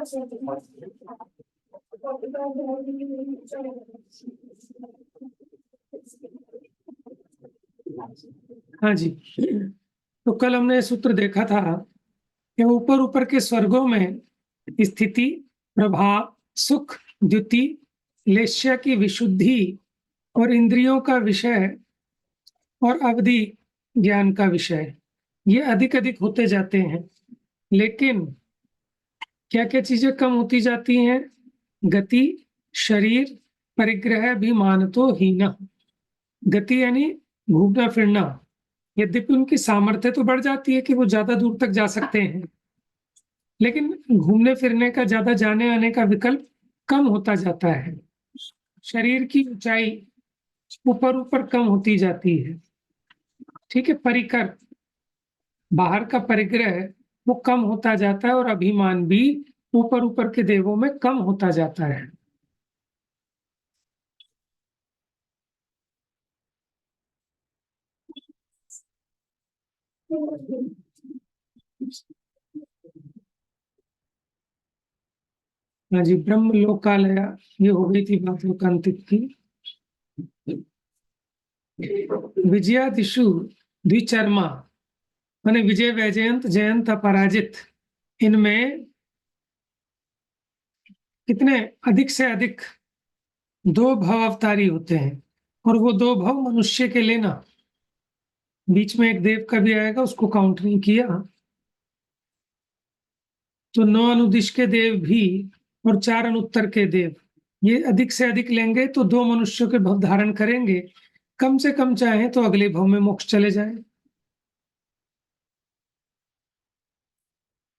हाँ जी, तो कल हमने सूत्र देखा था कि ऊपर ऊपर के स्वर्गों में स्थिति, प्रभाव, सुख, द्युति, लेश्य की विशुद्धि और इंद्रियों का विषय और अवधि ज्ञान का विषय, ये अधिक अधिक होते जाते हैं। लेकिन क्या क्या चीजें कम होती जाती हैं? गति, शरीर, परिग्रह भी मानतो हीना। गति यानी घूमना फिरना, यद्यपि उनकी सामर्थ्य तो बढ़ जाती है कि वो ज्यादा दूर तक जा सकते हैं, लेकिन घूमने फिरने का, ज्यादा जाने आने का विकल्प कम होता जाता है। शरीर की ऊंचाई ऊपर ऊपर कम होती जाती है। ठीक है, परिकर, बाहर का परिग्रह वो कम होता जाता है और अभिमान भी ऊपर ऊपर के देवों में कम होता जाता है। हाँ जी, ब्रह्म लोकालय, ये हो गई थी बात लोकांतिक की। विजयादिशु द्विचर्मा, माने विजय, वैजयंत, जयंत, अपराजित, इनमें कितने अधिक से अधिक 2 भव अवतारी होते हैं, और वो 2 भव मनुष्य के लेना। बीच में एक देव का भी आएगा, उसको काउंट नहीं किया। तो 9 अनुदिश के देव भी और 4 अनुत्तर के देव, ये अधिक से अधिक लेंगे तो 2 मनुष्यों के भव धारण करेंगे। कम से कम चाहे तो अगले भव में मोक्ष चले जाए।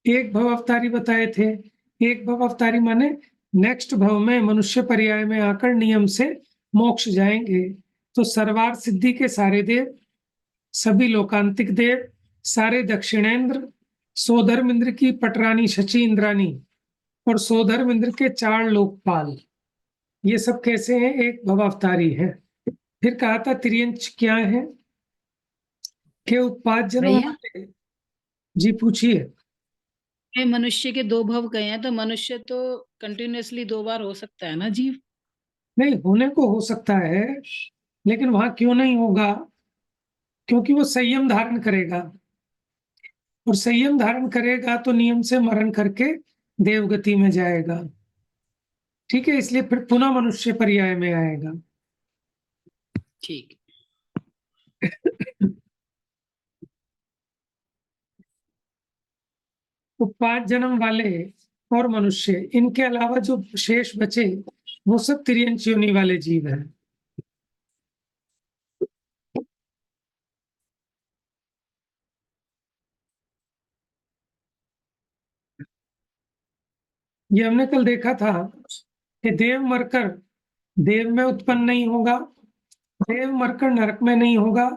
एक भव अवतारी बताए थे। एक भव अवतारी माने नेक्स्ट भव में मनुष्य पर्याय में आकर नियम से मोक्ष जाएंगे। तो सर्वार्थ सिद्धि के सारे देव, सभी लोकांतिक देव, सारे दक्षिणेंद्र, सोधर्म इंद्र की पटरानी शची इंद्रानी और सोधर्म इंद्र के 4 लोकपाल, ये सब कैसे हैं? एक भव अवतारी है। फिर कहा था त्रियंच क्या है? के उत्पाद जनों भैया, वाले। जी पूछिए। मनुष्य के 2 भव गए हैं, तो मनुष्य तो कंटिन्यूअसली 2 बार हो सकता है ना जीव? नहीं, होने को हो सकता है, लेकिन वहां क्यों नहीं होगा? क्योंकि वो संयम धारण करेगा, और संयम धारण करेगा तो नियम से मरण करके देवगति में जाएगा। ठीक है, इसलिए फिर पुनः मनुष्य पर्याय में आएगा। ठीक। तो 5 जन्म वाले और मनुष्य, इनके अलावा जो शेष बचे वो सब तिर्यंच योनि वाले जीव हैं। ये हमने कल देखा था कि देव मरकर देव में उत्पन्न नहीं होगा, देव मरकर नरक में नहीं होगा,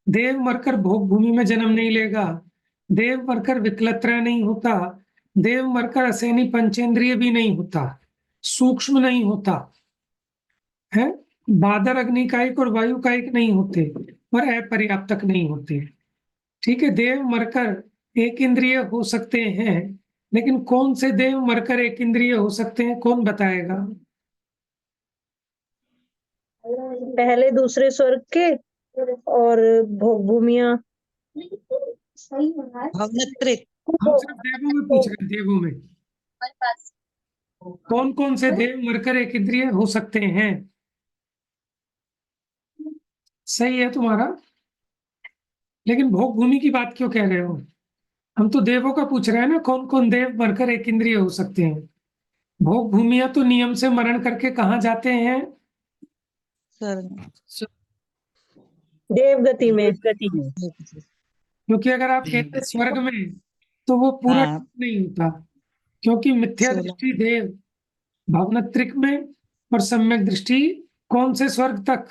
देव मरकर भोग भूमि में जन्म नहीं लेगा, देव मरकर विकलत्रय नहीं होता, देव मरकर असैनी पंचेंद्रिय भी नहीं होता, सूक्ष्म नहीं होता है, बादर अग्निकायिक और वायुकायिक नहीं होते, और अपर्याप्तक नहीं होते। ठीक है, देव मरकर एक इंद्रिय हो सकते हैं, लेकिन कौन से देव मरकर एक इंद्रिय हो सकते हैं, कौन बताएगा? पहले दूसरे स्वर्ग के और भोग भूमिया। भवनत्रिक। हम सिर्फ देवों में पूछ रहे हैं, देवों में कौन कौन से देव मरकर एक इंद्रिय हो सकते हैं? सही है तुम्हारा, लेकिन भोग भूमि की बात क्यों कह रहे हो? हम तो देवों का पूछ रहे हैं ना, कौन कौन देव मरकर एक इंद्रिय हो सकते हैं। भोग भूमिया तो नियम से मरण करके कहाँ जाते हैं? देव गति में। क्योंकि अगर आप कहते स्वर्ग में तो वो पूरा नहीं होता, क्योंकि मिथ्या दृष्टि देव भावनात्रिक में, और सम्यक दृष्टि कौन से स्वर्ग तक?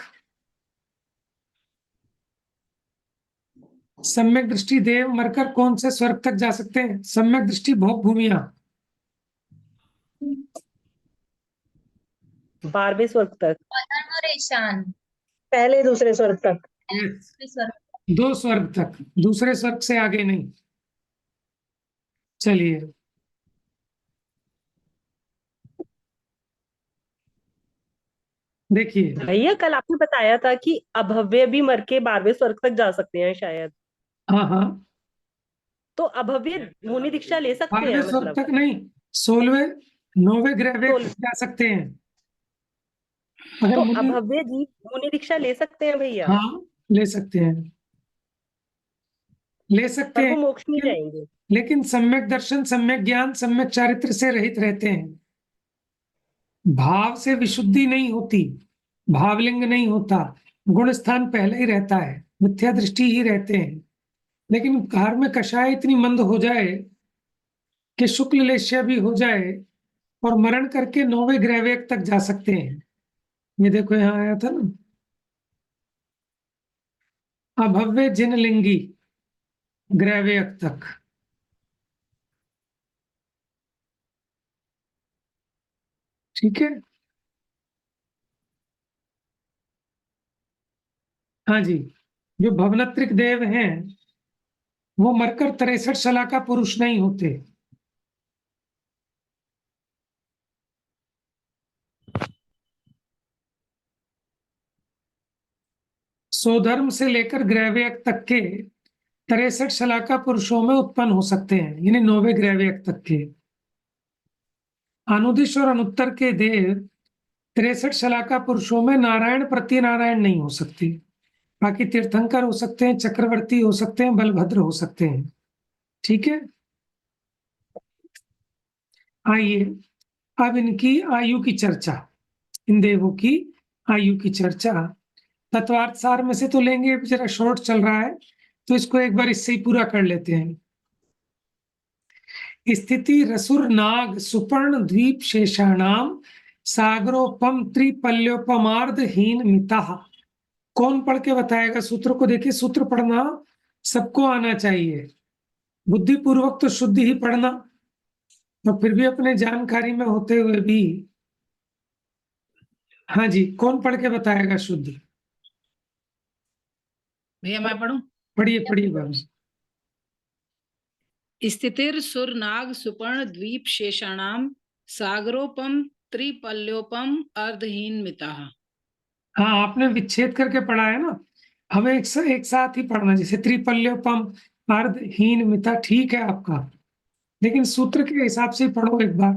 सम्यक दृष्टि देव मरकर कौन से स्वर्ग तक जा सकते हैं? सम्यक दृष्टि भोग भूमिया 12वें स्वर्ग तक, और ईशान, पहले दूसरे स्वर्ग तक। स्वर्ग 2 स्वर्ग तक, दूसरे स्वर्ग से आगे नहीं। चलिए, देखिए, भैया कल आपने बताया था कि अभव्य भी मर के 12वें स्वर्ग तक जा सकते हैं शायद, हाँ हाँ, तो अभव्य मुनि दीक्षा ले सकते 12वें हैं स्वर्ग मतलब? तक नहीं, 16वें 9वें ग्रह तो जा सकते हैं अगर तो मुनि। अभव्य जी मुनि दीक्षा ले सकते हैं भैया, हाँ, ले सकते हैं, ले सकते पर हैं, वो मोक्ष नहीं लेकिन जाएंगे। लेकिन सम्यक दर्शन, सम्यक ज्ञान, सम्यक चारित्र से रहित रहते हैं। भाव से विशुद्धि नहीं होती, भावलिंग नहीं होता, गुण स्थान पहले ही रहता है, मिथ्या दृष्टि ही रहते हैं। लेकिन घर में कषाय इतनी मंद हो जाए कि शुक्ल लेश्य भी हो जाए और मरण करके 9वें ग्रहवेग तक जा सकते हैं। ये देखो यहाँ आया था ना, अभव्य जिन लिंगी ग्रहवेग तक। ठीक है, हाँ जी। जो भवनत्रिक देव हैं वो मरकर 63 शला का पुरुष नहीं होते। स्वधर्म से लेकर ग्रहवेग तक के 63 शलाका पुरुषों में उत्पन्न हो सकते हैं, यानी 9वें ग्रहवेग तक के। अनुदिश और अनुत्तर के देव 63 शलाका पुरुषों में नारायण प्रति नारायण नहीं हो सकते। बाकी तीर्थंकर हो सकते हैं, चक्रवर्ती हो सकते हैं, बलभद्र हो सकते हैं। ठीक है, आइए अब इनकी आयु की चर्चा, इन देवों की आयु की चर्चा तत्वार्थ सार में से तो लेंगे, जरा शॉर्ट चल रहा है तो इसको एक बार इससे ही पूरा कर लेते हैं। स्थिति रसुर नाग सुपर्ण द्वीप शेषाणाम सागरोपम त्रिपल्योपमार्ध हीन मिता। कौन पढ़ के बताएगा सूत्र को? देखिए, सूत्र पढ़ना सबको आना चाहिए, बुद्धिपूर्वक तो शुद्ध ही पढ़ना, तो फिर भी अपने जानकारी में होते हुए भी। हाँ जी, कौन पढ़ के बताएगा शुद्ध? भैया मैं पढ़ूं? पढ़िए पढ़िए बाबू। स्थितिर सुर नाग सुपर्ण द्वीप शेषाणाम सागरोपम त्रिपल्योपम अर्धहीन मिताः। हाँ, आपने विच्छेद करके पढ़ा है ना, हमें एक साथ ही पढ़ना, जैसे त्रिपल्योपम अर्धहीन मिता, ठीक है आपका, लेकिन सूत्र के हिसाब से पढ़ो एक बार।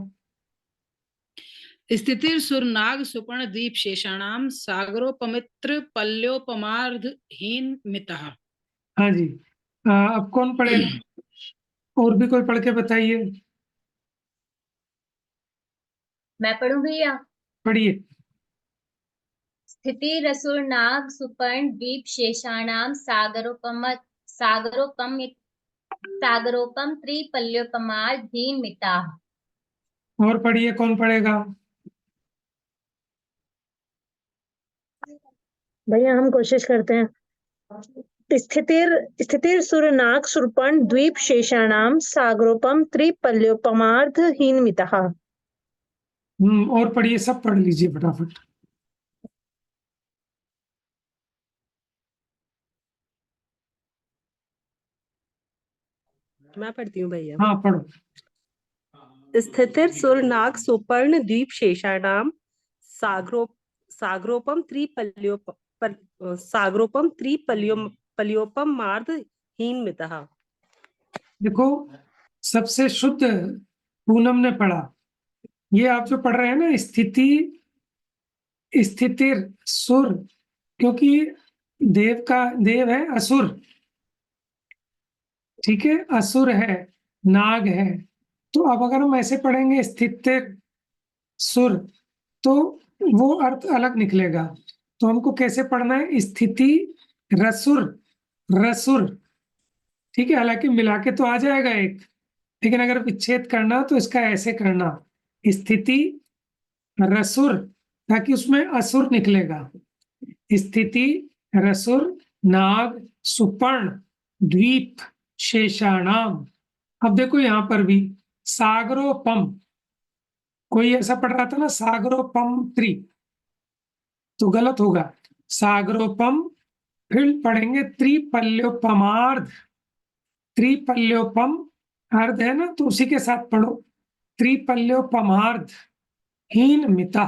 स्थितिर सुर नाग सुपर्ण द्वीप शेषाणाम सागरोपमित्र पल्योपमार्धहीन मिताः। हाँ जी, अब कौन पढ़ेगा? और भी कोई पढ़ के बताइए। मैं पढ़ूं भैया? पढ़िए। स्थिति रसुर नाग सुपर्ण द्वीप शेषाणाम सागरोपम सागरोपम त्रिपल्योपमार धीन मिता। और पढ़िए, कौन पढ़ेगा? भैया हम कोशिश करते हैं। स्थितिर स्थितिर सुरनाग सुरपण द्वीप शेषाणाम सागरोपम त्रिपल्योपमार्ध हीनमितः। और पढ़िए, सब पढ़ लीजिए फटाफट। मैं पढ़ती हूँ भैया। हाँ पढ़ो। स्थितिर सुरनाग सुपर्ण द्वीप शेषाणाम सागरो सागरोपम त्रिपल्योपम मार्द हीन मितः। देखो, सबसे शुद्ध पूनम ने पढ़ा। ये आप जो पढ़ रहे हैं ना, स्थिति स्थितिर सुर, क्योंकि देव है असुर, ठीक है, असुर है, नाग है, तो अब अगर हम ऐसे पढ़ेंगे स्थितिर सुर, तो वो अर्थ अलग निकलेगा। तो हमको कैसे पढ़ना है? स्थिति रसुर, रसुर, ठीक है, हालांकि मिला के तो आ जाएगा एक, लेकिन अगर विच्छेद करना तो इसका ऐसे करना, स्थिति रसुर, ताकि उसमें असुर निकलेगा। स्थिति रसुर नाग सुपर्ण द्वीप शेषाणाम। अब देखो यहां पर भी सागरोपम, कोई ऐसा पढ़ रहा था ना सागरोपम त्रि, तो गलत होगा। सागरोपम, फिर पढ़ेंगे त्रिपल्योपमार्ध, त्रिपल्योपम अर्ध है ना, तो उसी के साथ पढ़ो, त्रिपल्योपमार्ध हीन मिता।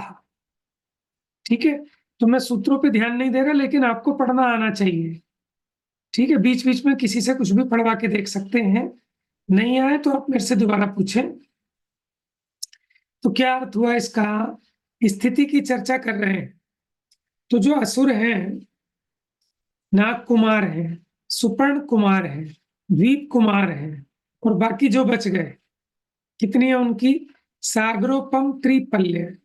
ठीक है, तो मैं सूत्रों पे ध्यान नहीं दे रहा, लेकिन आपको पढ़ना आना चाहिए, ठीक है। बीच बीच में किसी से कुछ भी पढ़वा के देख सकते हैं, नहीं आए तो आप मेरे से दोबारा पूछें। तो क्या अर्थ हुआ इसका? स्थिति की चर्चा कर रहे हैं। तो जो असुर हैं, नाग कुमार है, सुपर्ण कुमार है, द्वीप कुमार है, और बाकी जो बच गए, कितनी है उनकी? सागरोपम त्रिपल्य।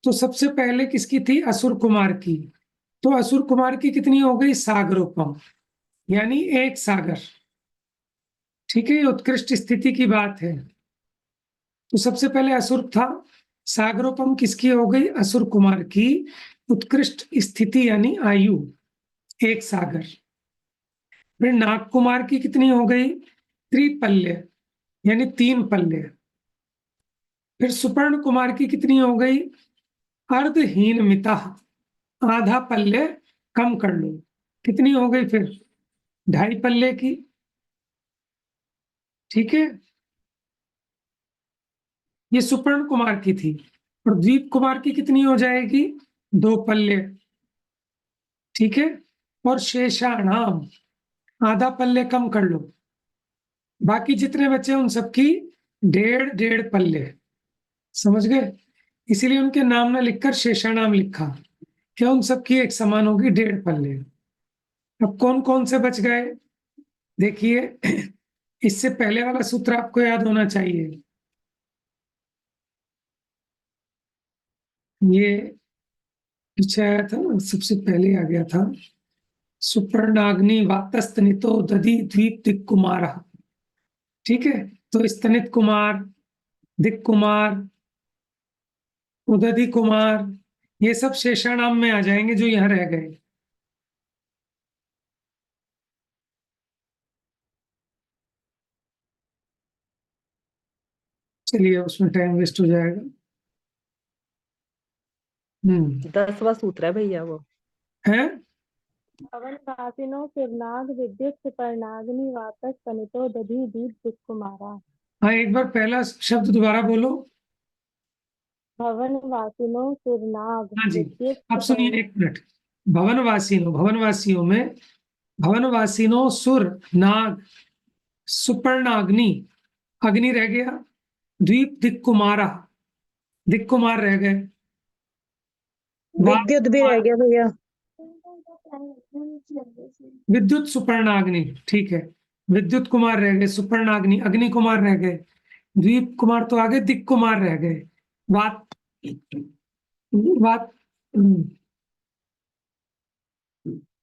तो सबसे पहले किसकी थी? असुर कुमार की। तो असुर कुमार की कितनी हो गई? सागरोपम, यानी एक सागर, ठीक है। ये उत्कृष्ट स्थिति की बात है। तो सबसे पहले असुर था, सागरोपम किसकी हो गई? असुर कुमार की। उत्कृष्ट स्थिति यानी आयु, एक सागर। फिर नाग कुमार की कितनी हो गई? त्रिपल्य, यानी 3 पल्य। फिर सुपर्ण कुमार की कितनी हो गई? अर्धहीन मिता, आधा पल्ले कम कर लो, कितनी हो गई? फिर 2.5 पल्ले की, ठीक है। ये सुपर्ण कुमार की थी। और द्वीप कुमार की कितनी हो जाएगी? 2 पल्ले, ठीक है। और शेषाणाम, आधा पल्ले कम कर लो, बाकी जितने बचे उन सबकी 1.5 पल्ले, समझ गए? इसीलिए उनके नाम ना लिखकर शेषाणाम लिखा, क्या उन सबकी एक समान होगी 1.5 पल्ले। अब कौन कौन से बच गए देखिए, इससे पहले वाला सूत्र आपको याद होना चाहिए। ये पीछे आया था ना, सबसे पहले आ गया था। सुपर्णाग्नि वातस्तनितो दधि द्वीप दिक् कुमार, ठीक है। तो स्तनित कुमार, दिक् कुमार, उदधि कुमार, ये सब शेषाणाम में आ जाएंगे जो यहाँ रह गए। चलिए, उसमें टाइम वेस्ट हो जाएगा। 10वां सूत्र है भैया वो। है भवनवासिनो सुरनाग विद्युत सुपर्णाग्नि वातस तनितो दधि दीप दिक्कुमारा। हाँ, एक बार पहला शब्द दोबारा बोलो। भवनवासिनो सुरनाग हाँ जी, विद्युत अब सुनिए 1 मिनट। भवनवासिनो, भवनवासियों में भवनवासिनो सुर नाग सुपर्णाग्नि, अग्नि रह गया, द्वीप दिक्कुमारा, दिक्कुमार रह गए, वात विद्युत भी रह गया भैया। विद्युत सुपर्णाग्नि, ठीक है। विद्युत कुमार रह गए, सुपर्णाग्नि, अग्नि कुमार रह गए, द्वीप कुमार तो आगे, दिक् कुमार रह गए, वात वात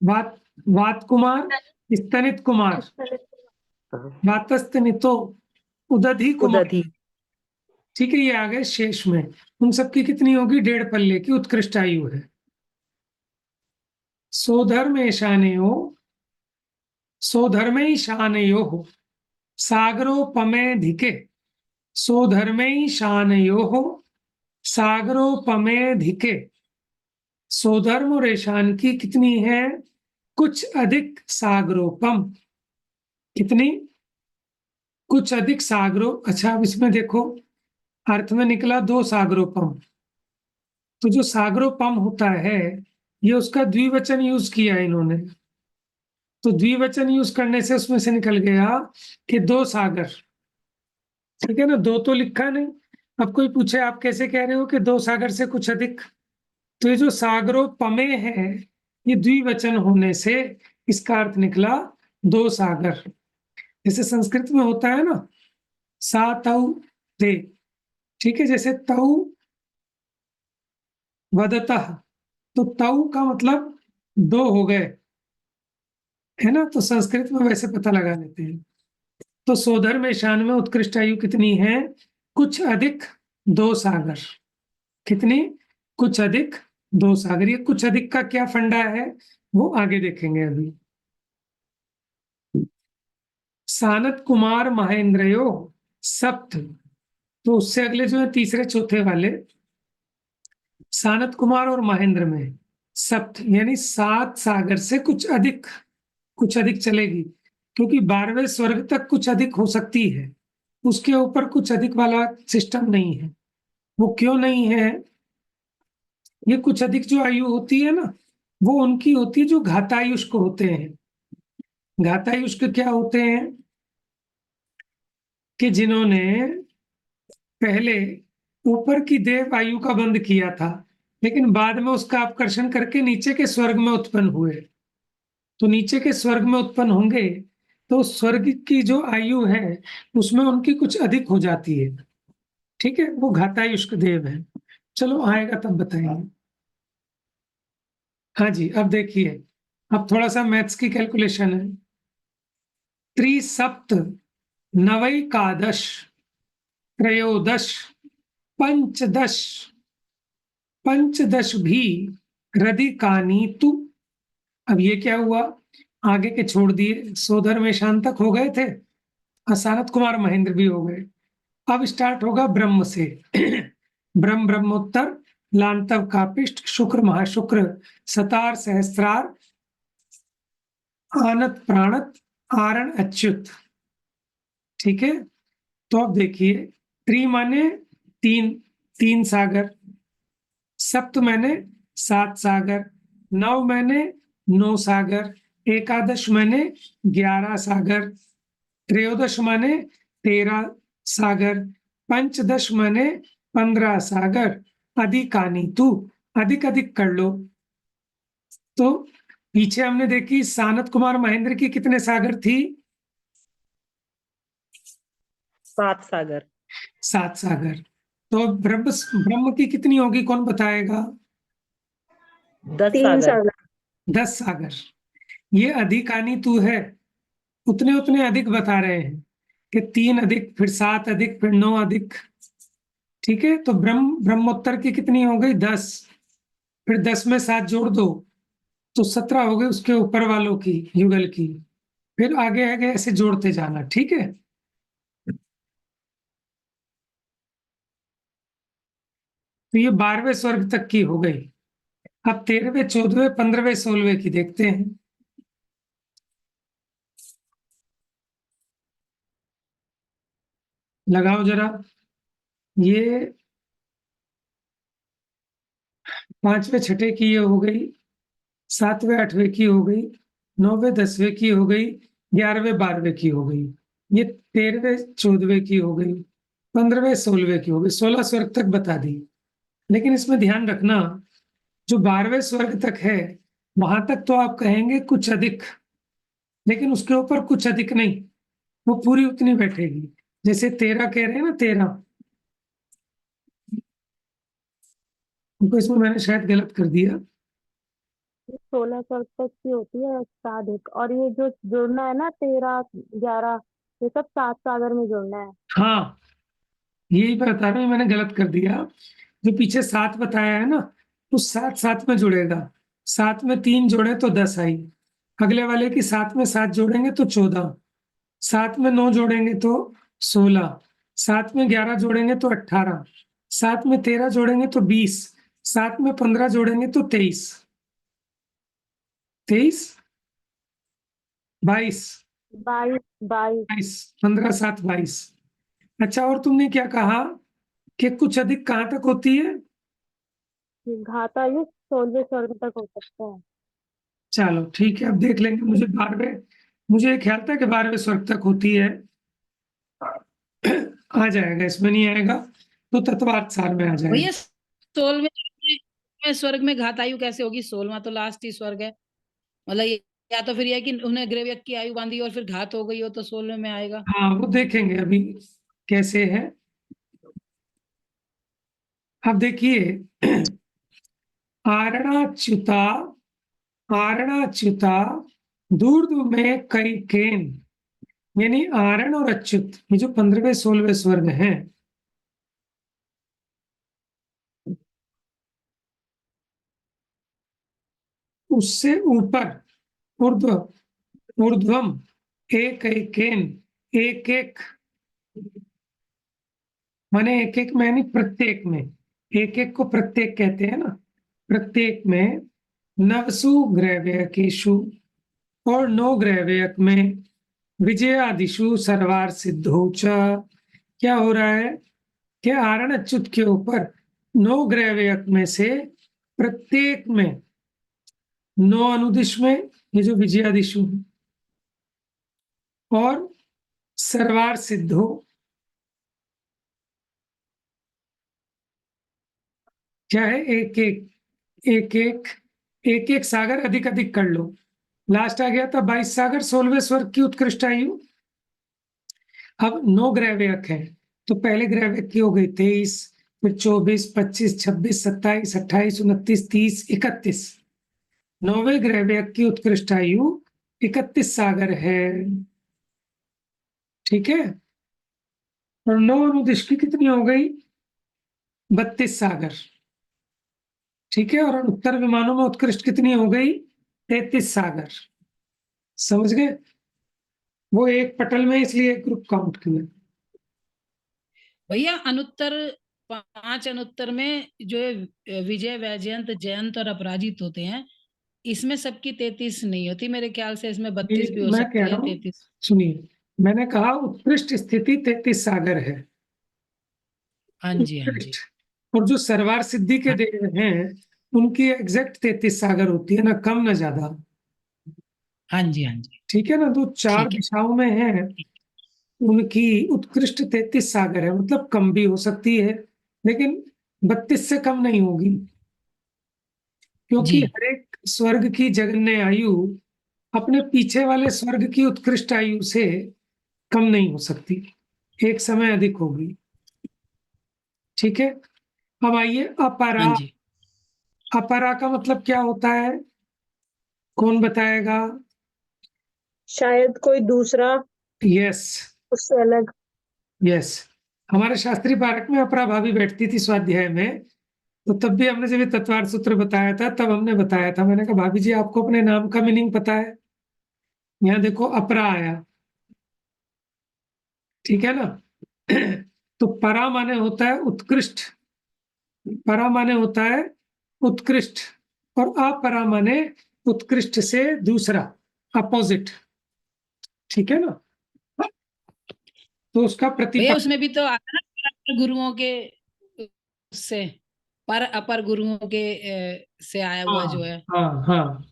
वात वात कुमार, स्तनित कुमार, वातस्तनितो, उदधि कुमार, उदधि। ठीक है। ये आ गए शेष में। उन सबकी कितनी होगी? 1.5 पल्ले की उत्कृष्ट आयु है। सोधर्मेशानयो, सोधर्मैशानयोः सागरोपमेधिके, सोधर्मैशानयोः सागरोपमेधिके। सोधर्म और ईशान की कितनी है? कुछ अधिक सागरोपम, कितनी? कुछ अधिक सागरो। अच्छा, अब इसमें देखो, अर्थ में निकला 2 सागरोपम। तो जो सागरोपम होता है, ये उसका द्विवचन यूज किया है इन्होंने। तो द्विवचन यूज करने से उसमें से निकल गया कि 2 सागर, ठीक है ना। 2 तो लिखा नहीं। अब कोई पूछे आप कैसे कह रहे हो कि 2 सागर से कुछ अधिक, तो ये जो सागरोपमे है, ये द्विवचन होने से इसका अर्थ निकला 2 सागर। जैसे संस्कृत में होता है ना, सा तौ ते, ठीक है। जैसे तौ वदतः, तो तौ का मतलब 2 हो गए, है ना। तो संस्कृत में वैसे पता लगा लेते हैं। तो सोधर्म ईशान में उत्कृष्ट आयु कितनी है? कुछ अधिक 2 सागर। कितनी? कुछ अधिक 2 सागर। ये कुछ अधिक का क्या फंडा है वो आगे देखेंगे अभी। सानत कुमार महेंद्रयो सप्त, तो उससे अगले जो है तीसरे चौथे वाले, सानत कुमार और महेंद्र में सप्त, यानी 7 सागर से कुछ अधिक चलेगी, क्योंकि 12वें स्वर्ग तक कुछ अधिक हो सकती है, उसके ऊपर कुछ अधिक वाला सिस्टम नहीं है। वो क्यों नहीं है? ये कुछ अधिक जो आयु होती है ना, वो उनकी होती है जो घातायुष्क होते हैं। घातायुष्क क्या होते हैं कि जिन्होंने पहले ऊपर की देव आयु का बंध किया था, लेकिन बाद में उसका आकर्षण करके नीचे के स्वर्ग में उत्पन्न हुए। तो नीचे के स्वर्ग में उत्पन्न होंगे तो स्वर्ग की जो आयु है उसमें उनकी कुछ अधिक हो जाती है। ठीक है, वो घातायुष्क देव है। चलो आएगा तब बताएंगे। हाँ जी, अब देखिए, अब थोड़ा सा मैथ्स की कैलकुलेशन है। त्रिसप्त नवैकादश त्रयोदश पंचदश पंचदश भी रदिकानी तु। अब ये क्या हुआ, आगे के छोड़ दिए, सोधर में शांतक हो गए थे, असानत कुमार महेंद्र भी हो गए। अब स्टार्ट होगा ब्रह्म से। ब्रह्म ब्रह्मोत्तर लांतव कापिष्ट शुक्र महाशुक्र सतार सहस्त्रार आनत प्राणत आरण अच्युत। ठीक है, तो अब देखिए, त्रि माने तीन, तीन सागर, सप्त मैंने 7 सागर, नव मैंने 9 सागर, एकादश मैंने 11 सागर, त्रयोदश माने 13 सागर, पंचदश माने 15 सागर, अधिकानी तू, अधिक अधिक कर लो। तो पीछे हमने देखी सानत कुमार महेंद्र की कितने सागर थी? 7 सागर। 7 सागर। तो ब्रह्म ब्रह्म की कितनी होगी, कौन बताएगा? 10 3 सागर। सागर। 10 सागर। ये अधिकानी तू है, उतने उतने अधिक बता रहे हैं कि 3 अधिक, फिर 7 अधिक, फिर 9 अधिक। ठीक है, तो ब्रह्मोत्तर की कितनी हो गई? 10। फिर 10 में 7 जोड़ दो तो 17 हो गई उसके ऊपर वालों की, युगल की। फिर आगे आगे ऐसे जोड़ते जाना। ठीक है, तो ये 12वें स्वर्ग तक की हो गई। अब 13वें 14वें 15वें 16वें की देखते हैं। लगाओ जरा, ये 5वें 6ठे की ये हो गई, 7वें 8वें की हो गई, 9वें 10वें की हो गई, 11वें 12वें की हो गई, ये 13वें 14वें की हो गई, 15वें 16वें की हो गई। 16 स्वर्ग तक बता दी। लेकिन इसमें ध्यान रखना, जो 12वें स्वर्ग तक है वहां तक तो आप कहेंगे कुछ अधिक, लेकिन उसके ऊपर कुछ अधिक नहीं, वो पूरी उतनी बैठेगी। जैसे 13 कह रहे हैं ना, 13, उनको इसमें मैंने शायद गलत कर दिया। 16 स्वर्ग तक की होती है साधिक, और ये जो जुड़ना है ना 13 11, ये सब 7 सागर में जुड़ना है। हाँ, यही बता रहा हूँ, मैंने गलत कर दिया। जो पीछे 7 बताया है ना, तो 7 7 में जुड़ेगा। 7 में 3 जोड़े तो 10 आई, अगले वाले की 7 में 7 जोड़ेंगे तो 14, 7 में 9 जोड़ेंगे तो 16, 7 में 11 जोड़ेंगे तो 18, 7 में 13 जोड़ेंगे तो 20, 7 में 15 जोड़ेंगे तो 23, 23 22 22 22। 22, 15 7 22। अच्छा, और तुमने क्या कहा कि कुछ अधिक कहाँ तक होती है? घातायुक्त 16वें स्वर्ग तक हो सकता है। चलो ठीक है, अब देख लेंगे। मुझे ख्याल था कि 12वें स्वर्ग तक होती है। आ जाएगा, इसमें नहीं आएगा तो तत्वार्थ सार में आ जाएगा। भैया 16वें स्वर्ग में घात आयु कैसे होगी? 16वां तो लास्ट ही स्वर्ग है। मतलब या तो फिर यह कि उन्हें ग्रेवियक की आयु बांधी और फिर घात हो गई हो तो 16वें में आएगा। हाँ, वो देखेंगे अभी कैसे है। अब देखिए, आरणाच्युता आरणाच्युता दूर्ध्व में कई केन, यानी आरण और अच्युत, ये जो 15वें 16वें स्वर्ग हैं, उससे ऊपर ऊर्ध्वम एक एकेन, एक एक माने एक एक में, यानी प्रत्येक में, एक एक को प्रत्येक कहते हैं ना, प्रत्येक में नवसु ग्रैव्यकेशु, और 9 ग्रैव्यक में विजयादिशु सर्वार सिद्धो च। क्या हो रहा है कि आरण अच्युत के ऊपर 9 ग्रैव्यक में से प्रत्येक में 9 अनुदिश में ये जो विजयादिशु है, और सर्वार सिद्धो, क्या है, एक एक सागर, अधिक अधिक कर लो। लास्ट आ गया था 22 सागर, 16वें स्वर्ग की उत्कृष्ट आयु। अब 9 ग्रहव्यक है, तो पहले ग्रहव्यक की हो गई 23, फिर 24, 25, 26, 27, 28, 29, 30, 31। 9वें ग्रहव्यक की उत्कृष्ट आयु 31 सागर है। ठीक है, और 9 अनुदिश की कितनी हो गई, 32 सागर। ठीक है, और उत्तर विमानों में उत्कृष्ट कितनी हो गई, 33 सागर। समझ गए, वो एक पटल में इसलिए एक ग्रुप काउंट किया। भैया अनुत्तर 5 अनुत्तर में जो विजय, वैजयंत, जयंत और अपराजित होते हैं, इसमें सबकी 33 नहीं होती मेरे ख्याल से, इसमें 32 भी हो मैं सकती कह है, रहा हूँ, 33। सुनिए, मैंने कहा उत्कृष्ट स्थिति 33 सागर है। हाँ जी, हाँ जी, उत्कृष्ट, और जो सर्वार सिद्धि के देव हैं उनकी एग्जैक्ट 33 सागर होती है, ना कम ना ज्यादा। हाँ जी, हाँ जी, ठीक है ना, तो 4 ठीक है। दिशाओं में है, उनकी उत्कृष्ट 33 सागर है, मतलब कम भी हो सकती है, लेकिन 32 से कम नहीं होगी, क्योंकि जी, हर एक स्वर्ग की जगन्य आयु अपने पीछे वाले स्वर्ग की उत्कृष्ट आयु से कम नहीं हो सकती, एक समय अधिक होगी। ठीक है, अब आइए अपरा। हाँ जी। अपरा का मतलब क्या होता है, कौन बताएगा? शायद कोई दूसरा, यस, उससे अलग। यस, हमारे शास्त्री पारक में अपरा भाभी बैठती थी स्वाध्याय में, तो तब भी हमने जब ये तत्वार्थ सूत्र बताया था, तब हमने बताया था, मैंने कहा भाभी जी आपको अपने नाम का मीनिंग पता है? यहाँ देखो अपरा आया, ठीक है ना। तो परा माने होता है उत्कृष्ट, परा माने होता है उत्कृष्ट, और अपरा माने उत्कृष्ट से दूसरा, अपोजिट। ठीक है ना, तो उसका भैया प्रतिपा। उसमें भी तो आता है ना, पर गुरुओं के उससे, पर अपर गुरुओं के से आया हुआ हाँ, जो है। हाँ, हाँ,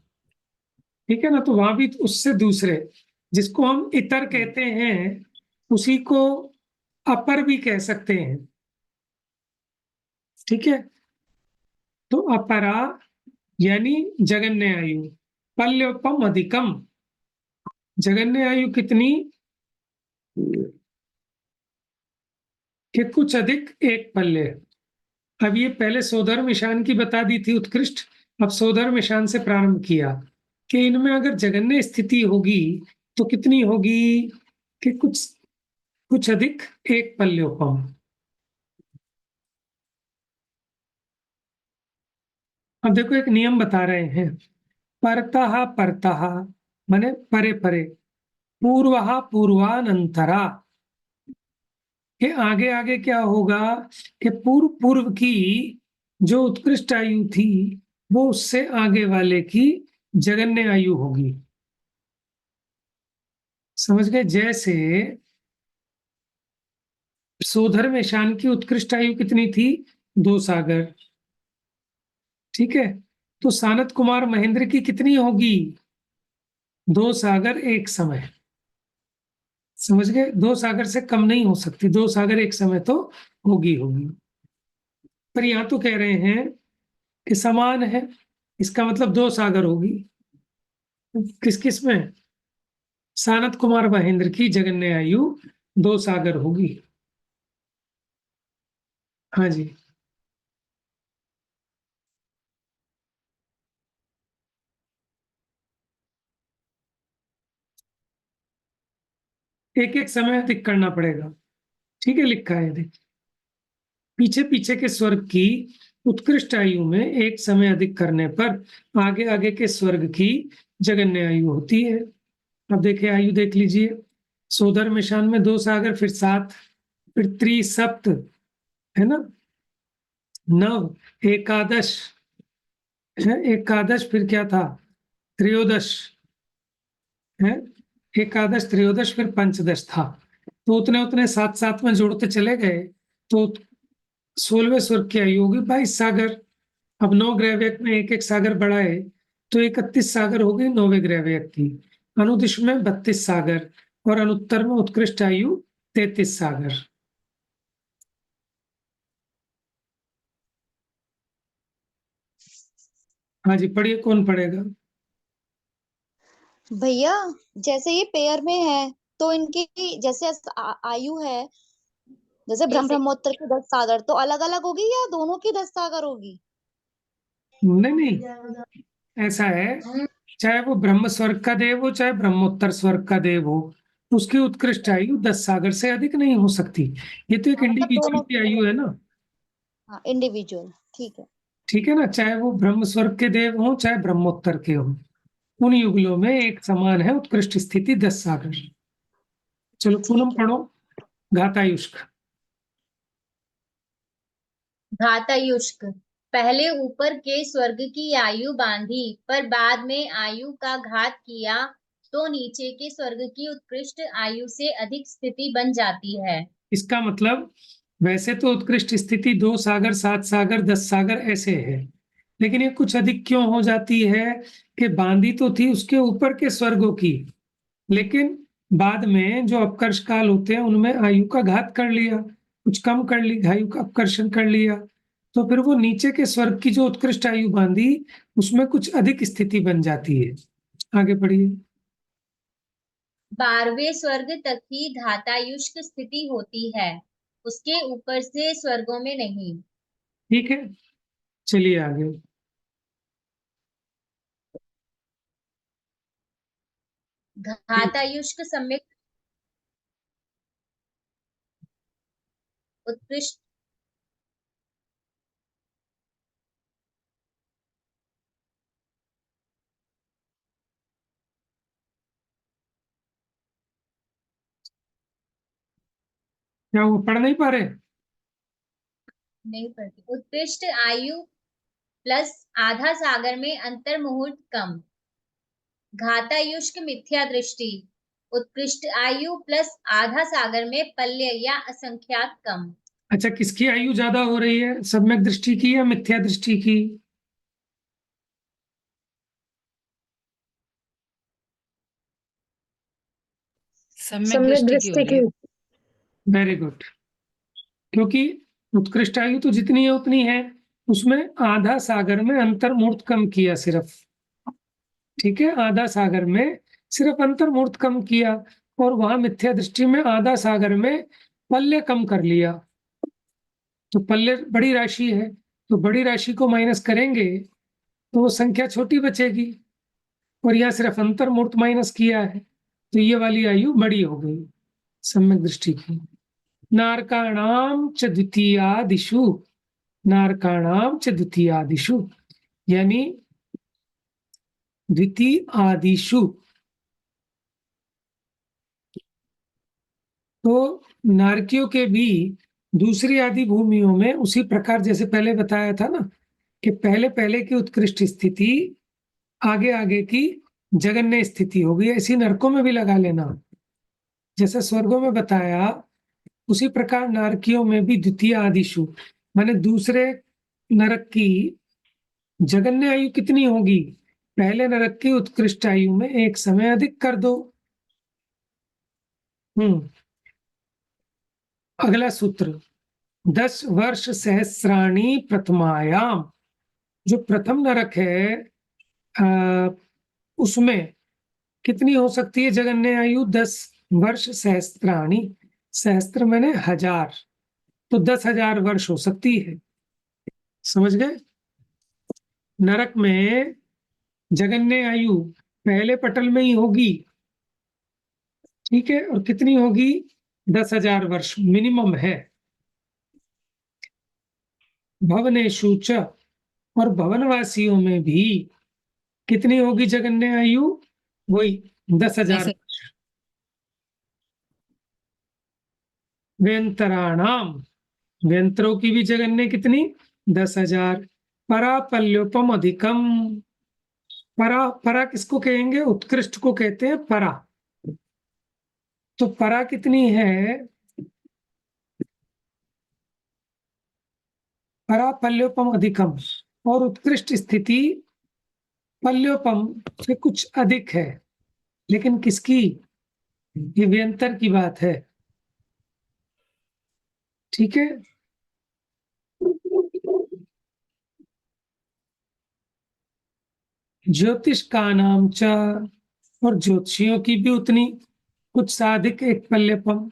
ठीक है ना, तो वहां भी उससे दूसरे, जिसको हम इतर कहते हैं, उसी को अपर भी कह सकते हैं। ठीक है, तो अपरा यानी जगन्य आयु, पल्योपम अधिकम, जगन्य आयु कितनी, कि कुछ अधिक एक पल्य। अब ये पहले सोधर्म ईशान की बता दी थी उत्कृष्ट, अब सोधर्म ईशान से प्रारंभ किया कि इनमें अगर जगन्य स्थिति होगी तो कितनी होगी, कि कुछ अधिक एक पल्योपम। अब देखो एक नियम बता रहे हैं, परतः परतः माने परे परे, पूर्वः पूर्वानंतरा, के आगे आगे क्या होगा, कि पूर्व पूर्व की जो उत्कृष्ट आयु थी वो उससे आगे वाले की जगन्य आयु होगी। समझ गए, जैसे सोधर्म ईशान की उत्कृष्ट आयु कितनी थी, 2 सागर। ठीक है, तो सानत कुमार महेंद्र की कितनी होगी, 2 सागर एक समय। समझ गए, 2 सागर से कम नहीं हो सकती, 2 सागर एक समय तो होगी होगी। पर यहां तो कह रहे हैं कि समान है, इसका मतलब 2 सागर होगी। किस किस में, सानत कुमार महेंद्र की जगन्य आयु 2 सागर होगी। हाँ जी, एक एक समय अधिक करना पड़ेगा। ठीक है, लिखा है देख, पीछे पीछे के स्वर्ग की उत्कृष्ट आयु में एक समय अधिक करने पर आगे आगे के स्वर्ग की जगन्य आयु होती है। अब देखिए आयु देख लीजिए, सोधर्म ईशान में 2 सागर, फिर 7, फिर त्रिसप्त, है ना, 9, एकादश है, एकादश, फिर क्या था, त्रयोदश है, एकादश, त्रयोदश, फिर पंचदश था। तो उतने उतने साथ साथ में जोड़ते चले गए, तो 16वें स्वर्ग की आयु होगी 22 सागर। अब 9 ग्रह व्यक्त में एक एक सागर बढ़ाए तो 31 सागर हो गई 9वें ग्रह व्यक्त की। अनुदिश में 32 सागर और अनुत्तर में उत्कृष्ट आयु 33 सागर। हाँ जी, पढ़िए, कौन पढ़ेगा? भैया जैसे ये पेयर में है तो इनकी जैसे आयु है, जैसे जैसे ब्रह्मोत्तर की 10 सागर तो अलग अलग होगी या दोनों की 10 सागर होगी? नहीं नहीं, ऐसा है, चाहे वो ब्रह्म स्वर्ग का देव हो चाहे ब्रह्मोत्तर स्वर्ग का देव हो, उसकी उत्कृष्ट आयु 10 सागर से अधिक नहीं हो सकती। ये तो एक हाँ, मतलब इंडिविजुअल दोनों की की आयु है ना। हाँ इंडिविजुअल, ठीक है। ठीक है ना, चाहे वो ब्रह्म स्वर्ग के देव हो चाहे ब्रह्मोत्तर के हो, उन युगलों में एक समान है उत्कृष्ट स्थिति 10 सागर। चलो पूनम ठीक है। पढ़ो घातायुष्क। घातायुष्क। पहले ऊपर के स्वर्ग की आयु बांधी, पर बाद में आयु का घात किया तो नीचे के स्वर्ग की उत्कृष्ट आयु से अधिक स्थिति बन जाती है। इसका मतलब वैसे तो उत्कृष्ट स्थिति 2 सागर 7 सागर 10 सागर ऐसे है, लेकिन ये कुछ अधिक क्यों हो जाती है कि बांधी तो थी उसके ऊपर के स्वर्गों की, लेकिन बाद में जो अपकर्ष काल होते हैं उनमें आयु का घात कर लिया, कुछ कम कर ली, आयु का अपकर्षण कर लिया, तो फिर वो नीचे के स्वर्ग की जो उत्कृष्ट आयु बांधी उसमें कुछ अधिक स्थिति बन जाती है। आगे बढ़िए। 12वें स्वर्ग तक ही घातायुष्क स्थिति होती है, उसके ऊपर से स्वर्गों में नहीं। ठीक है, चलिए आगे। घातायुष्क सम्यक उत्कृष्ट क्या वो पढ़ नहीं पा रहे? नहीं पड़ती। उत्कृष्ट आयु प्लस आधा सागर में अंतर मुहूर्त कम। घातायुष्क मिथ्या दृष्टि। उत्कृष्ट आयु प्लस आधा सागर में पल्य या असंख्यात कम। अच्छा, किसकी आयु ज्यादा हो रही है, सम्यक दृष्टि की या मिथ्या दृष्टि की? सम्यक सम्यक दृष्टि की हो दृष्टि रही है। की। वेरी गुड, क्योंकि उत्कृष्ट आयु तो जितनी है उतनी है, उसमें आधा सागर में अंतर मुहूर्त कम किया सिर्फ। ठीक है, आधा सागर में सिर्फ अंतर मुहूर्त कम किया, और वहां मिथ्या दृष्टि में आधा सागर में पल्य कम कर लिया। तो पल्य बड़ी राशि है, तो बड़ी राशि को माइनस करेंगे तो वो संख्या छोटी बचेगी, और यहाँ सिर्फ अंतर मुहूर्त माइनस किया है, तो ये वाली आयु बड़ी हो गई सम्यक दृष्टि की। नारकाणाम च द्वितीयादिषु, नारकाणाम च द्वितीयादिषु, यानी द्वितीय आदिशु, तो नारकियों के भी दूसरी आदि भूमियों में उसी प्रकार जैसे पहले बताया था ना, कि पहले पहले की उत्कृष्ट स्थिति आगे आगे की जगन्य स्थिति होगी, ऐसी नरकों में भी लगा लेना। जैसे स्वर्गों में बताया उसी प्रकार नारकियों में भी द्वितीय आदिशु, माने दूसरे नरक की जगन्य आयु कितनी होगी, पहले नरक की उत्कृष्ट आयु में एक समय अधिक कर दो। अगला सूत्र, 10 वर्ष सहस्राणी प्रथमायाम, जो प्रथम नरक है उसमें कितनी हो सकती है जगन्य आयु, 10 वर्ष सहस्त्राणी, सहस्त्र मैंने 1000, तो 10,000 वर्ष हो सकती है। समझ गए? नरक में जगन्य आयु पहले पटल में ही होगी, ठीक है, और कितनी होगी, 10,000 वर्ष मिनिमम है। भवनेषु च, और भवनवासियों में भी कितनी होगी जगन्य आयु, वही 10,000 10,000। वर्ष। व्यंतराणाम, व्यंतरों की भी जगन्य कितनी, 10,000। परापल्योपम अधिकम, परा परा किसको कहेंगे, उत्कृष्ट को कहते हैं परा, तो परा कितनी है, परापल्योपम अधिकम, और उत्कृष्ट स्थिति पल्योपम से कुछ अधिक है, लेकिन किसकी? ये व्यंतर की बात है। ठीक है, ज्योतिष का नाम च, और ज्योतिषियों की भी उतनी कुछ साधिक एक पल्यपम।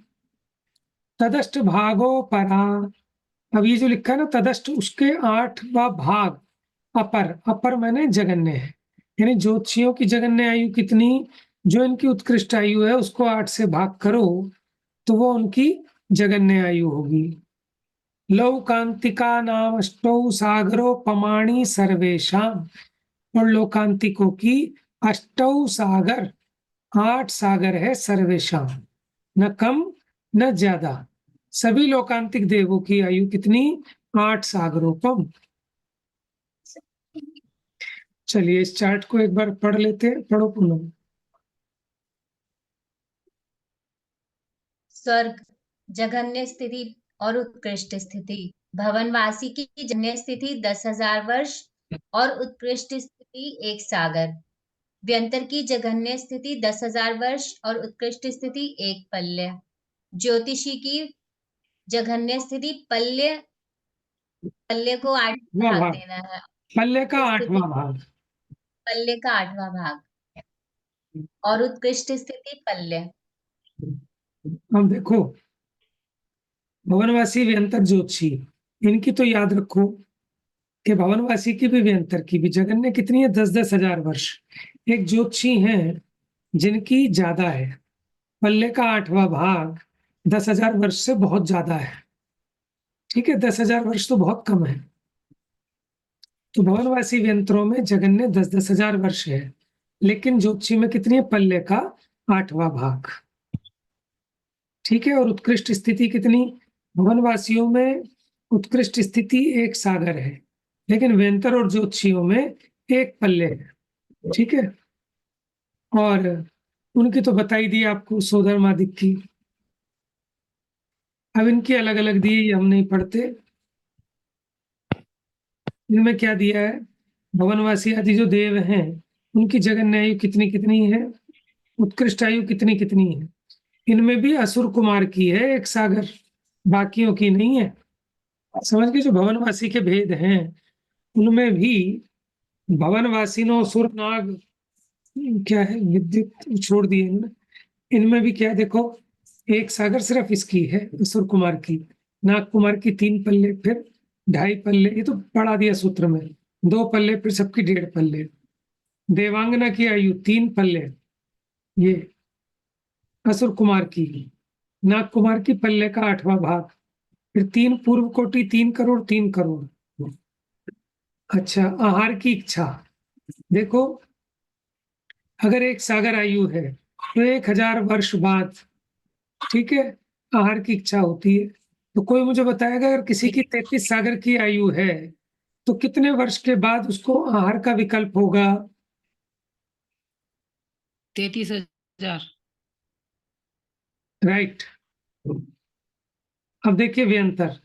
तदष्ट भागो परा, अब ये जो लिखा है ना तदष्ट, उसके 8वां भाग अपर, अपर माने जगन्य है, यानी ज्योतिषियों की जगन्य आयु कितनी? जो इनकी उत्कृष्ट आयु है उसको 8 से भाग करो तो वो उनकी जगन्य आयु होगी। लौकांतिका नाम अष्टौ सागरो पमाणी सर्वेशाम, और लोकांतिकों की अष्टौ सागर, 8 सागर है सर्वेशाम, न कम न ज्यादा। सभी लोकांतिक देवों की आयु कितनी? 8 सागरोपम। चलिए इस चार्ट को एक बार पढ़ लेते हैं, पढ़ो पूनम। स्वर्ग जघन्य स्थिति और उत्कृष्ट स्थिति। भवनवासी की जघन्य स्थिति 10,000 वर्ष और उत्कृष्ट स्थिति 1 सागर। व्यंतर की जघन्य स्थिति 10,000 वर्ष और उत्कृष्ट स्थिति 1 पल्य। ज्योतिषी की जघन्य स्थिति पल्य, पल्य को 8 वाह भाग वाह, देना है। पल्ले का स्थिति 8वां भाग। पल्य का 8वां भाग और उत्कृष्ट स्थिति पल्य। अब देखो, भवनवासी व्यंतर ज्योतिषी, इनकी तो याद रखो कि भवनवासी की भी व्यंतर की भी जगन्य कितनी है? 10-10 हजार वर्ष। एक ज्योतिषी हैं जिनकी ज्यादा है, पल्ले का 8वां भाग 10,000 वर्ष से बहुत ज्यादा है। ठीक है, 10,000 वर्ष तो बहुत कम है। तो भवनवासी व्यंतरों में जगन्य 10-10 हजार वर्ष है, लेकिन ज्योतिषी में कितनी है? पल्ले का 8वां भाग। ठीक है, और उत्कृष्ट स्थिति कितनी? भवनवासियों में उत्कृष्ट स्थिति 1 सागर है, लेकिन व्यंतर और ज्योतिषियों में 1 पल्ले है। ठीक है, और उनकी तो बताई दी आपको, सोधर्मादिक की। अब इनकी अलग अलग दी, हम नहीं पढ़ते। इनमें क्या दिया है? भवनवासी आदि जो देव हैं उनकी जगन्य आयु कितनी कितनी है, उत्कृष्ट आयु कितनी कितनी है। इनमें भी असुर कुमार की है 1 सागर, बाकियों की नहीं है। समझ गए? जो भवनवासी के भेद हैं उनमें भी भवनवासी नो सुर नाग क्या है, विद्युत छोड़ दिए इन्होंने। इनमें भी क्या देखो, 1 सागर सिर्फ इसकी है असुर कुमार की, नाग कुमार की 3 पल्ले, फिर 2.5 पल्ले, ये तो पढ़ा दिया सूत्र में, 2 पल्ले, फिर सबकी 1.5 पल्ले। देवांगना की आयु 3 पल्ले, ये असुर कुमार की। नाग कुमार की पल्ले का 8वां भाग, फिर 3 पूर्व कोटि, 3 करोड़ 3 करोड़। अच्छा, आहार की इच्छा देखो, अगर 1 सागर आयु है तो 1,000 वर्ष बाद, ठीक है, आहार की इच्छा होती है। तो कोई मुझे बताएगा अगर किसी की 33 सागर की आयु है तो कितने वर्ष के बाद उसको आहार का विकल्प होगा? 33,000। राइट। अब देखिए व्यंतर,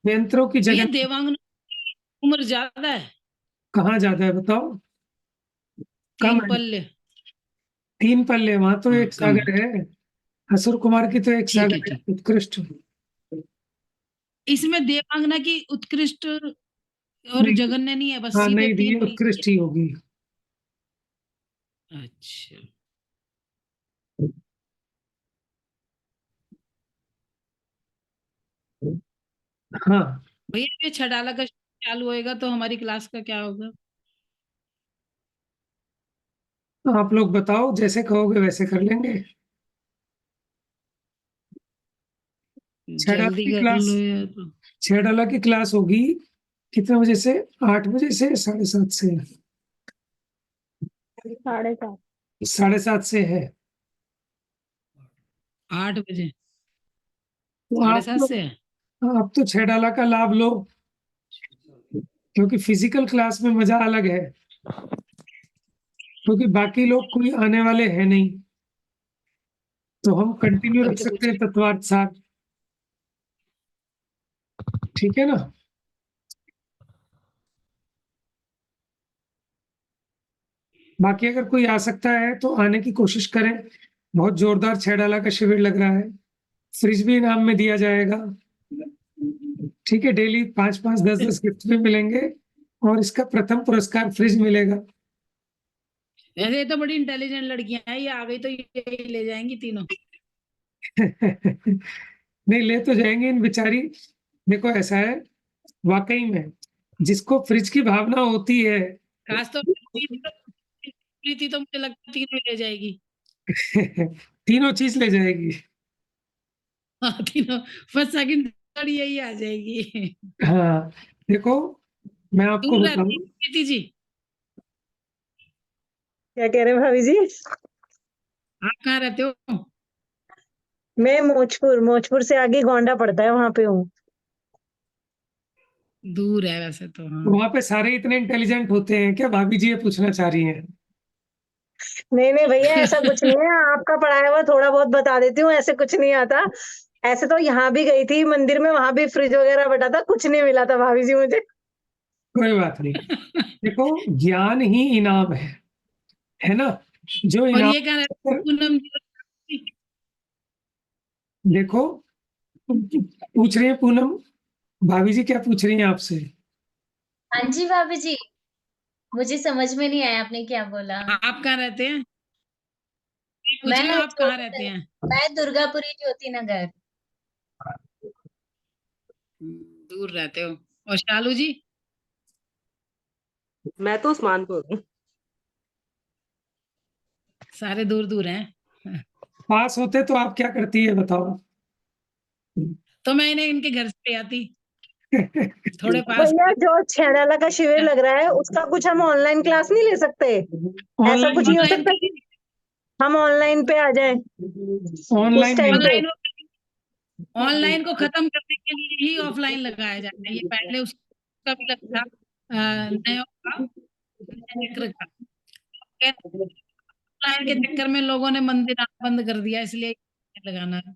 व्यंतरों की भैया जगह देवांगना की उम्र ज्यादा है, कहाँ ज्यादा है बताओ? कम 3 है, पल्ले। 3 पल्ले, वहां तो हाँ 1 कम सागर है। असुर कुमार की तो 1 ठीक है सागर है, ठीक। उत्कृष्ट। इसमें देवांगना की उत्कृष्ट और नहीं, जगन्य नहीं है, बस हाँ सीधे नहीं दी, 3 पल्ले। उत्कृष्ट ही होगी। अच्छा, हाँ, भैया ये छठाला का चालू होएगा तो हमारी क्लास का क्या होगा? आप लोग बताओ, जैसे कहोगे वैसे कर लेंगे। छेड़ाला जल्दी की कर क्लास, लो यार तो। छेड़ाला की क्लास होगी कितने बजे से? 8 बजे से 7:30 से? 7:30। 7:30 से है। 8 बजे तो 7:30 से है। आप तो छेड़ाला का लाभ लो, क्योंकि फिजिकल क्लास में मजा अलग है, क्योंकि बाकी लोग कोई आने वाले हैं नहीं, तो हम कंटिन्यू अभी रख तो सकते कुछ हैं तत्वार्थ सार। ठीक है ना? बाकी अगर कोई आ सकता है तो आने की कोशिश करें। बहुत जोरदार 6 डाला का शिविर लग रहा है। फ्रिज भी इनाम में दिया जाएगा। ठीक है, डेली 5-5, 10-10 गिफ्ट भी मिलेंगे और इसका प्रथम पुरस्कार फ्रिज मिलेगा। वैसे ये तो बड़ी इंटेलिजेंट लड़कियां हैं, ये आ गई तो ये ले जाएंगी तीनों। नहीं, ले तो जाएंगे इन बेचारी। देखो ऐसा है, वाकई में जिसको फ्रिज की भावना होती है खास तो प्रीति तो मुझे लगता है तीनों ले जाएगी। तीनों चीज ले जाएगी। हाँ, तीनों फर्स्ट सेकंड थर्ड यही आ जाएगी। हाँ, देखो मैं आपको दूर बताऊं, रहती है प्रीति जी। क्या कह रहे हैं भाभी जी? आप कहाँ रहते हो? मैं मोचपुर से आगे गोंडा पड़ता है, वहां पे हूँ। दूर है वैसे तो, हाँ। वहां पे सारे इतने इंटेलिजेंट होते हैं क्या? भाभी जी ये पूछना चाह रही हैं। नहीं नहीं भैया, ऐसा कुछ नहीं है, आपका पढ़ाया हुआ थोड़ा बहुत बता देती हूँ, ऐसे कुछ नहीं आता। ऐसे तो यहाँ भी गई थी मंदिर में, वहां भी फ्रिज वगैरह बटा था, कुछ नहीं मिला था भाभी जी मुझे। कोई बात नहीं। देखो, ज्ञान ही इनाम है ना? जो और इनाम, ये कहाँ रहते हैं? पूनम जी। देखो पूछ रही है पूनम, भाभी जी क्या पूछ रही हैं आपसे? हाँ जी भाभी जी, मुझे समझ में नहीं आया आपने क्या बोला। आप कहाँ रहते हैं? मैं पूछ मैं रही हूँ आप कहाँ रहते ज्योति, हैं? मैं दुर्गापुरी ज्योति नगर। दूर रहते हो। और शालू जी? मैं तो उस्मानपुर हूँ। सारे दूर दूर हैं। पास होते तो आप क्या करती है बताओ? तो मैं इन्हें इनके घर से ले आती, थोड़े पास। भैया जो 6 डाला का शिविर लग रहा है, उसका कुछ हम ऑनलाइन क्लास नहीं ले सकते? ऐसा कुछ नहीं हो ऑनलाइन सकता कि हम ऑनलाइन पे आ जाएं उस ऑनलाइन टाइम पे? ऑनलाइन ऑनलाइन को खत्म करने के लिए ही ऑफलाइन लगाया जाता है। ये पहले उसका भी लगा था, नया का, चक्र का। ऑनलाइन के चक्कर में लोगों ने मंदिर आना बंद कर दिया, इसलिए लगाना है।